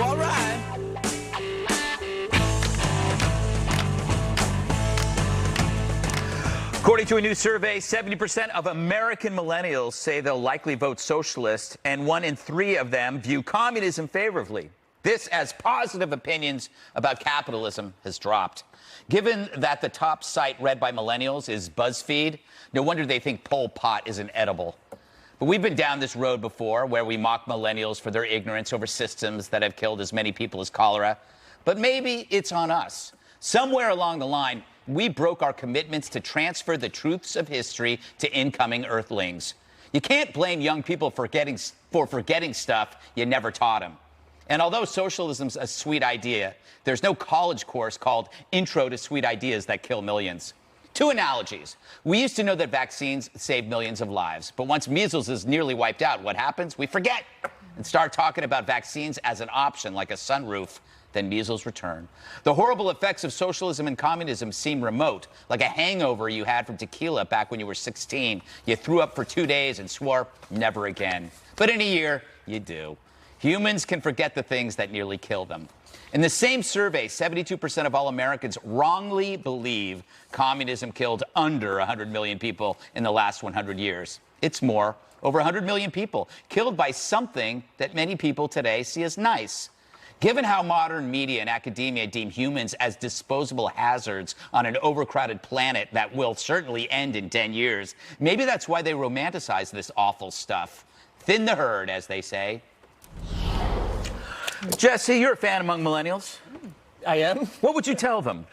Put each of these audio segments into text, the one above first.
all right. According to a new survey, 70% of American millennials say they'll likely vote socialist, and 1 in 3 of them view communism favorably. This as positive opinions about capitalism has dropped. Given that the top site read by millennials is BuzzFeed, no wonder they think Pol Pot isn't edible. But we've been down this road before, where we mock millennials for their ignorance over systems that have killed as many people as cholera. But maybe it's on us. Somewhere along the line, we broke our commitments to transfer the truths of history to incoming Earthlings. You can't blame young people for forgetting stuff you never taught them. And although socialism's a sweet idea, there's no college course called Intro to Sweet Ideas that kill millions. 2 analogies. We used to know that vaccines save millions of lives, but once measles is nearly wiped out, what happens? We forget and start talking about vaccines as an option, like a sunroof. Then measles return. The horrible effects of socialism and communism seem remote, like a hangover you had from tequila back when you were 16. You threw up for 2 days and swore never again. But in a year, you do. Humans can forget the things that nearly kill them. In the same survey, 72% of all Americans wrongly believe communism killed under 100 million people in the last 100 years. It's more, over 100 million people killed by something that many people today see as nice. Given how modern media and academia deem humans as disposable hazards on an overcrowded planet that will certainly end in 10 years, maybe that's why they romanticize this awful stuff. Thin the herd, as they say. Jesse, you're a fan among millennials. I am. What would you tell them?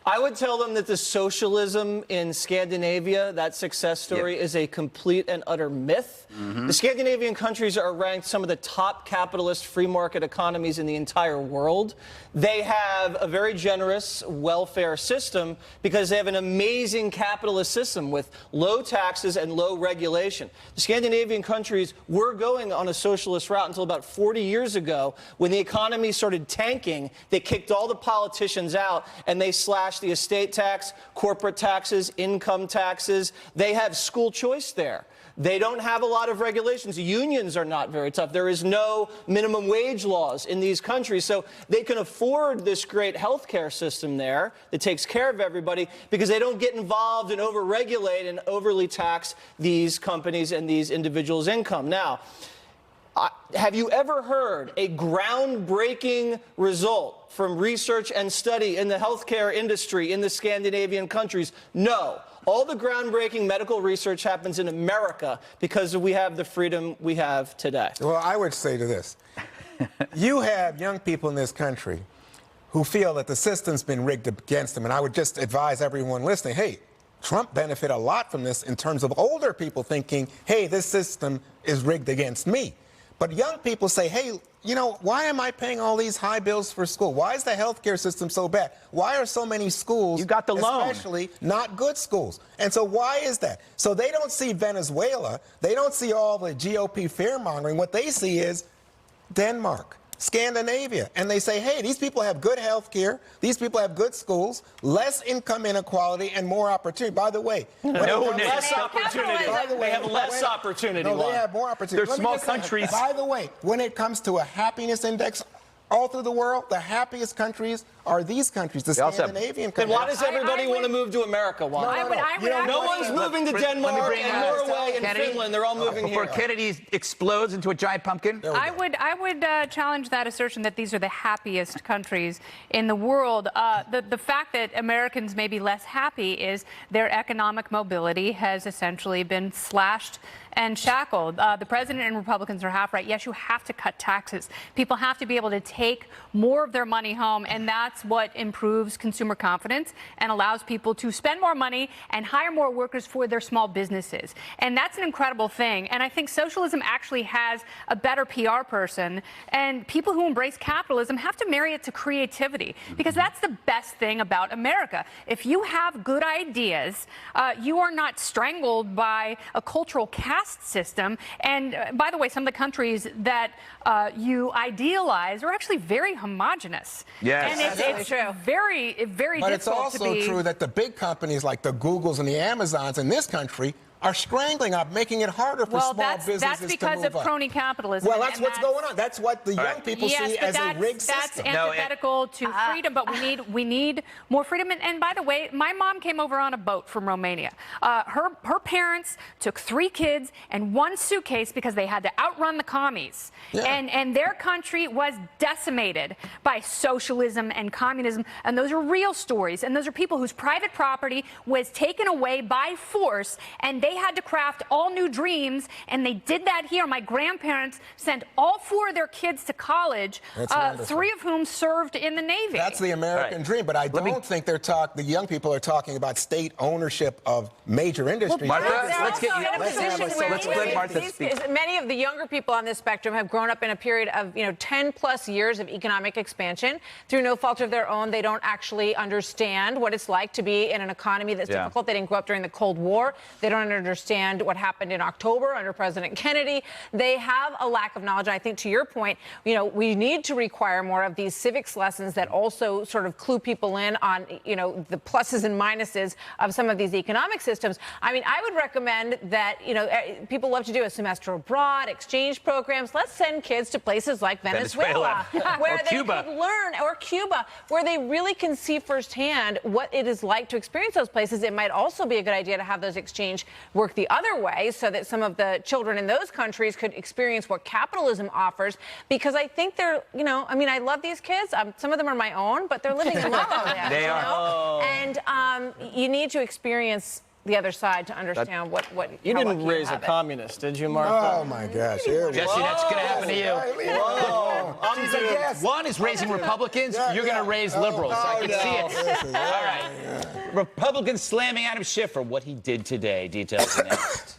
I would tell them that the socialism in Scandinavia, that success story, is a complete and utter myth. The Scandinavian countries are ranked some of the top capitalist free market economies in the entire world. They have a very generous welfare system because they have an amazing capitalist system with low taxes and low regulation. The Scandinavian countries were going on a socialist route until about 40 years ago when the economy started tanking. They kicked all the politicians out and they slashed the estate tax, corporate taxes, income taxes. They have school choice there. They don't have a lot of regulations. Unions are not very tough. There is no minimum wage laws in these countries. So they can afford this great healthcare system there that takes care of everybody because they don't get involved and overregulate and overly tax these companies and these individuals' income. Now, have you ever heard a groundbreaking result from research and study in the healthcare industry in the Scandinavian countries? No. All the groundbreaking medical research happens in America because we have the freedom we have today. Well, I would say to this, you have young people in this country who feel that the system's been rigged against them, and I would just advise everyone listening, hey, Trump benefited a lot from this in terms of older people thinking, hey, this system is rigged against me. But young people say, hey, you know, why am I paying all these high bills for school? Why is the healthcare system so bad? Why are so many schools, you got the loan, especially not good schools? And so why is that? So they don't see Venezuela. They don't see all the GOP fear-mongering. What they see is Denmark, Scandinavia. And they say, hey, these people have good health care. These people have good schools, less income inequality, and more opportunity. By the way, less opportunity. By the way, they have less opportunity. No, they have more opportunity. They're small countries. By the way, when it comes to a happiness index, all through the world, the happiest countries are these countries, the Scandinavian countries. Then why does everybody want to move to America? Why? No one's moving to Denmark and Norway and Finland. They're all moving here. Before Kennedy explodes into a giant pumpkin? I would challenge that assertion that these are the happiest countries in the world. The fact that Americans may be less happy is their economic mobility has essentially been slashed and shackled. The president and Republicans are half right. Yes, you have to cut taxes. People have to be able to take more of their money home, and that's what improves consumer confidence and allows people to spend more money and hire more workers for their small businesses. And that's an incredible thing. And I think socialism actually has a better PR person, and people who embrace capitalism have to marry it to creativity, because that's the best thing about America. If you have good ideas, you are not strangled by a cultural caste system. And by the way, some of the countries that you idealize are actually very homogenous. Yes. And it's true. Very But it's difficult also to be... true that the big companies like the Googles and the Amazons in this country are strangling up, making it harder for small businesses that's to because move of up. crony capitalism. Well, that's what's going on. That's what the young people see as a rigged system. That's antithetical to freedom, but we need more freedom. And by the way, my mom came over on a boat from Romania. Her parents took 3 kids and 1 suitcase because they had to outrun the commies. Yeah. And their country was decimated by socialism and communism. And those are real stories. And those are people whose private property was taken away by force, and they had to craft all new dreams, and they did that here. My grandparents sent all 4 of their kids to college, That's 3 of whom served in the Navy. That's the American dream, but I don't think the young people are talking about state ownership of major industries. Martha, They're let's get also you. in a position where Let's let Martha these- speak. many of the younger people on this spectrum have grown up in a period of 10+ years of economic expansion through no fault of their own. They don't actually understand what it's like to be in an economy that's difficult. They didn't grow up during the Cold War. They don't understand what happened in October under President Kennedy. They have a lack of knowledge. I think, to your point, we need to require more of these civics lessons that also sort of clue people in on, the pluses and minuses of some of these economic systems. I mean, I would recommend that, people love to do a semester abroad, exchange programs. Let's send kids to places like Venezuela, where they Cuba. could learn, or Cuba, where they really can see firsthand what it is like to experience those places. It might also be a good idea to have those exchange work the other way so that some of the children in those countries could experience what capitalism offers, because I think they're, I love these kids. Some of them are my own, but they're living in Bangladesh. They are. And you need to experience the other side to understand what You how didn't lucky raise a have it. communist, did you, Martha? Oh my gosh! Here we Jesse, go. that's going to happen to you. She's a guest. One is raising Republicans. You're going to raise liberals. I can see it. All right. Republicans slamming Adam Schiff for what he did today. Details next.